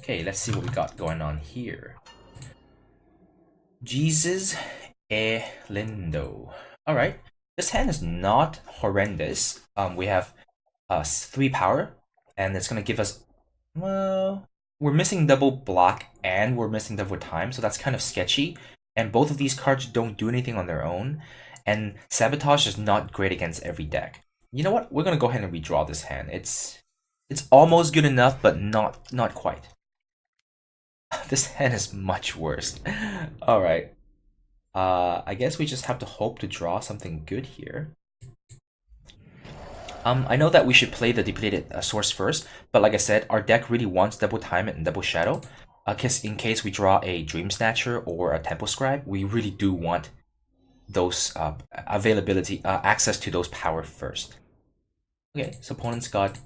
Okay, let's see what we got going on here. Jesus e lindo. Alright, this hand is not horrendous. We have 3 power, and it's gonna give us, well, we're missing double block and we're missing double time, so that's kind of sketchy. And both of these cards don't do anything on their own, and Sabotage is not great against every deck. You know what? We're gonna go ahead and redraw this hand. It's almost good enough, but not quite. This hand is much worse. All right. I guess we just have to hope to draw something good here. I know that we should play the depleted source first, but like I said, our deck really wants double time and double shadow. Cause in case we draw a Dream Snatcher or a Tempo Scribe, we really do want those availability, access to those power first. Okay, so opponent's got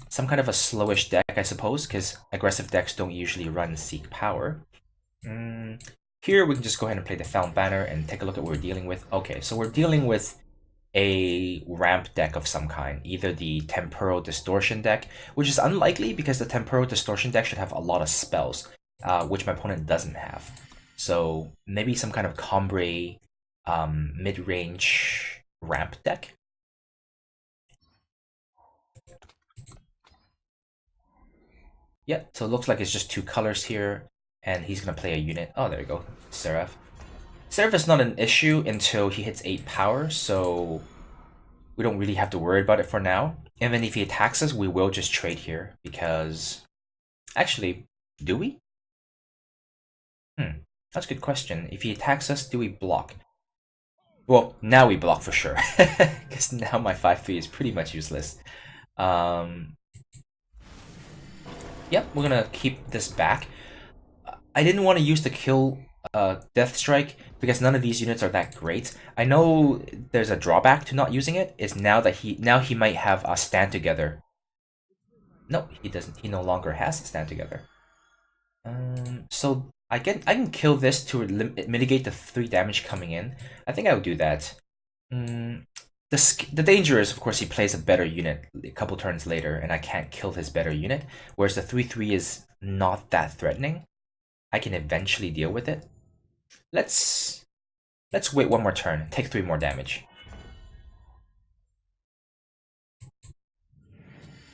some kind of a slowish deck, I suppose, because aggressive decks don't usually run Seek Power. Here we can just go ahead and play the Found Banner and take a look at what we're dealing with. Okay, so we're dealing with a ramp deck of some kind, either the Temporal Distortion deck, which is unlikely because the Temporal Distortion deck should have a lot of spells, which my opponent doesn't have. So maybe some kind of Combre mid-range ramp deck. Yeah, so it looks like it's just 2 colors here, and he's gonna play a unit. Oh, there you go, Seraph. Seraph is not an issue until he hits 8 power, so we don't really have to worry about it for now. And then if he attacks us, we will just trade here, because... Actually, do we? That's a good question. If he attacks us, do we block? Well, now we block for sure, because now my 5-3 is pretty much useless. Yep, we're gonna keep this back. I didn't want to use the kill Death Strike because none of these units are that great. I know there's a drawback to not using it. Is now that he might have a Stand Together. No, he doesn't. He no longer has a Stand Together. So I can kill this to mitigate the 3 damage coming in. I think I would do that. The danger is, of course, he plays a better unit a couple turns later, and I can't kill his better unit. Whereas the 3/3 is not that threatening. I can eventually deal with it. Let's wait 1 more turn, take 3 more damage.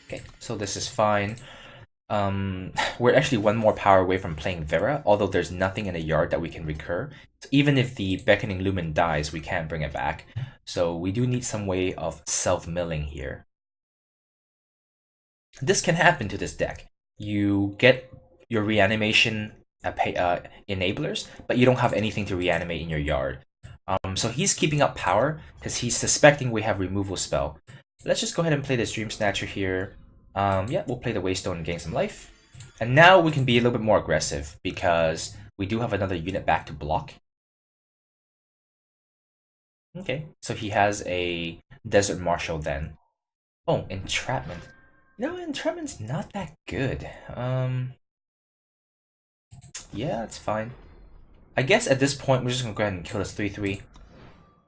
Okay, so this is fine. We're actually 1 more power away from playing Vera, although there's nothing in the yard that we can recur. So even if the Beckoning Lumen dies, we can't bring it back. So we do need some way of self-milling here. This can happen to this deck. You get your reanimation enablers, but you don't have anything to reanimate in your yard. So he's keeping up power because he's suspecting we have removal spell. Let's just go ahead and play this Dream Snatcher here. Yeah, we'll play the Waystone and gain some life. And now we can be a little bit more aggressive because we do have another unit back to block. Okay, so he has a Desert Marshal then. Oh, Entrapment. No, Entrapment's not that good. Yeah, it's fine. I guess at this point we're just gonna go ahead and kill this 3/3.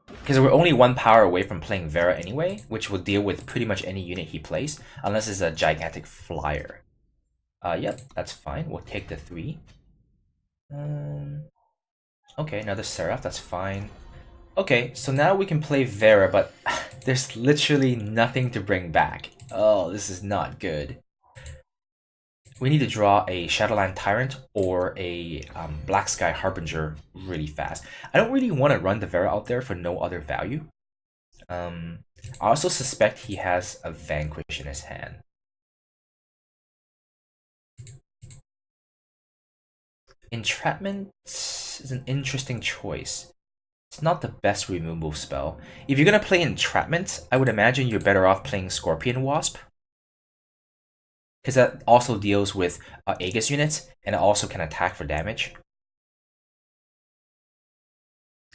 Because we're only 1 power away from playing Vera anyway, which will deal with pretty much any unit he plays, unless it's a gigantic flyer. Yep, that's fine. We'll take the 3. Okay, another Seraph, that's fine. Okay, so now we can play Vera, but there's literally nothing to bring back. Oh, this is not good. We need to draw a Shadowland Tyrant or a Black Sky Harbinger really fast. I don't really want to run the Vera out there for no other value. I also suspect he has a Vanquish in his hand. Entrapment is an interesting choice. It's not the best removal spell. If you're gonna play Entrapment, I would imagine you're better off playing Scorpion Wasp. Because that also deals with Aegis units, and it also can attack for damage.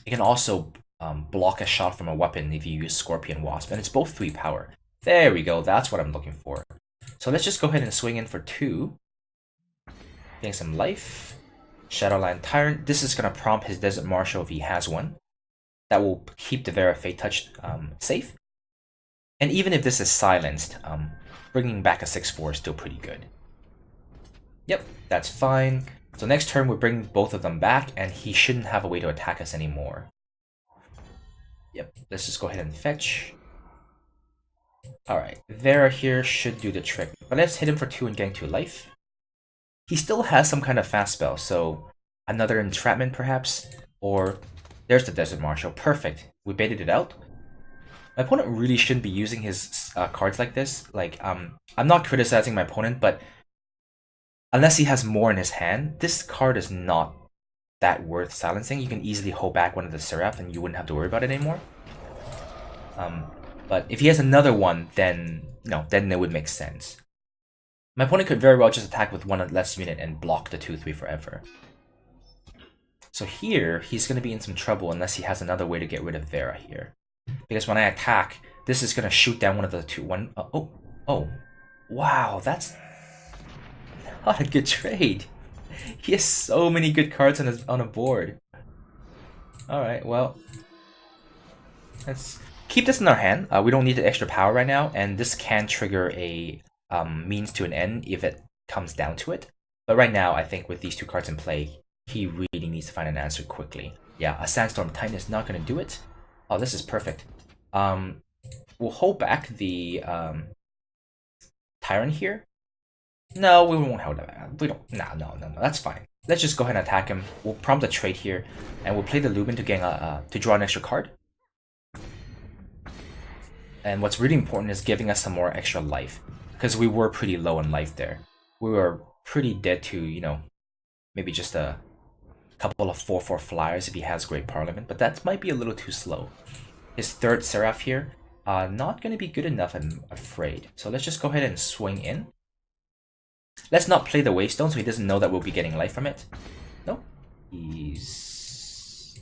It can also block a shot from a weapon if you use Scorpion Wasp, and it's both 3 power. There we go, that's what I'm looking for. So let's just go ahead and swing in for 2. Getting some life. Shadowland Tyrant. This is going to prompt his Desert Marshal if he has one. That will keep the Vera Fate Touch safe. And even if this is silenced, bringing back a 6/4 is still pretty good. Yep, that's fine. So next turn we bring both of them back, and he shouldn't have a way to attack us anymore. Yep, let's just go ahead and fetch. Alright, Vera here should do the trick. But let's hit him for 2 and gain 2 life. He still has some kind of fast spell, so another entrapment perhaps? Or there's the Desert Marshal. Perfect. We baited it out. My opponent really shouldn't be using his cards like this. Like, I'm not criticizing my opponent, but unless he has more in his hand, this card is not that worth silencing. You can easily hold back one of the Seraph and you wouldn't have to worry about it anymore. But if he has another one, then then it would make sense. My opponent could very well just attack with one less unit and block the 2/3 forever. So here, he's going to be in some trouble unless he has another way to get rid of Vera here. Because when I attack, this is going to shoot down one of the two. Oh. Wow, that's not a good trade. He has so many good cards on a board. Alright, well, let's keep this in our hand. We don't need the extra power right now, and this can trigger a means to an end if it comes down to it. But right now, I think with these 2 cards in play, he really needs to find an answer quickly. Yeah, a Sandstorm Titan is not going to do it. Oh, this is perfect. We'll hold back the Tyrant here. No, we won't hold that back. We don't. No. That's fine. Let's just go ahead and attack him. We'll prompt a trade here, and we'll play the Lubin to gain to draw an extra card. And what's really important is giving us some more extra life, because we were pretty low in life there. We were pretty dead to maybe just a couple of 4/4 flyers if he has Great Parliament, but that might be a little too slow. His 3rd Seraph here, not going to be good enough, I'm afraid. So let's just go ahead and swing in. Let's not play the Wavestone so he doesn't know that we'll be getting life from it. No, he's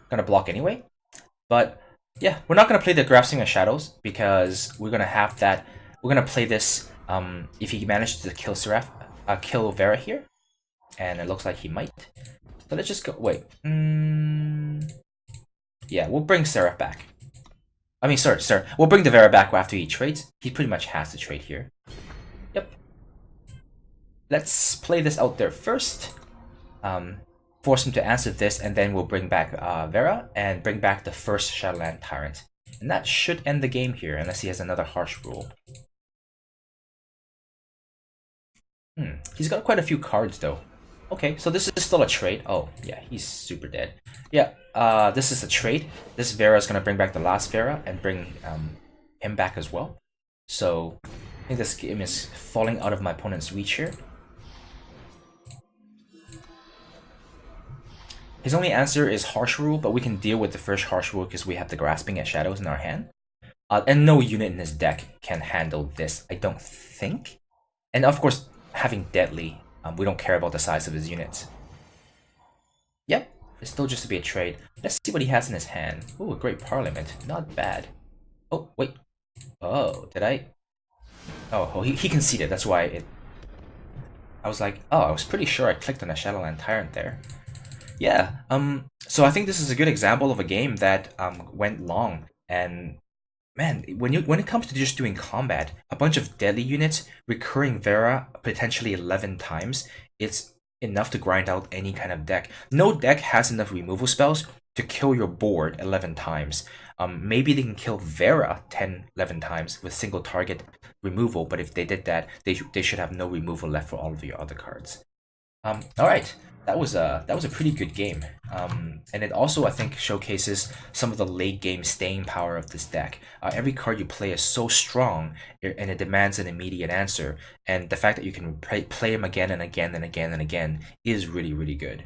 gonna block anyway. But yeah, we're not gonna play the Grasping of Shadows because we're gonna have that. We're gonna play this if he manages to kill kill Vera here, and it looks like he might. So let's just go. Wait. Yeah, we'll bring Seraph back. I mean, sorry. We'll bring the Vera back after he trades. He pretty much has to trade here. Yep. Let's play this out there first. Force him to answer this, and then we'll bring back Vera and bring back the first Shadowland Tyrant. And that should end the game here, unless he has another harsh rule. He's got quite a few cards, though. Okay, so this is still a trade. Oh, yeah, he's super dead. Yeah, this is a trade. This Vera is going to bring back the last Vera and bring him back as well. So I think this game is falling out of my opponent's reach here. His only answer is Harsh Rule, but we can deal with the first Harsh Rule because we have the Grasping at Shadows in our hand. And no unit in his deck can handle this, I don't think. And of course, having Deadly, we don't care about the size of his units. Yep, it's still just to be a trade. Let's see what he has in his hand. Ooh, a Great Parliament. Not bad. Oh, wait. Oh, did I? Oh, he conceded. That's why it... I was like, oh, I was pretty sure I clicked on a Shadowland Tyrant there. Yeah, so I think this is a good example of a game that went long. And man, when it comes to just doing combat, a bunch of deadly units, recurring Vera potentially 11 times, it's enough to grind out any kind of deck. No deck has enough removal spells to kill your board 11 times. Maybe they can kill Vera 10, 11 times with single target removal, but if they did that, they should have no removal left for all of your other cards. Alright, that was a pretty good game. And it also, I think, showcases some of the late game staying power of this deck. Every card you play is so strong, and it demands an immediate answer. And the fact that you can play them again and again and again and again is really, really good.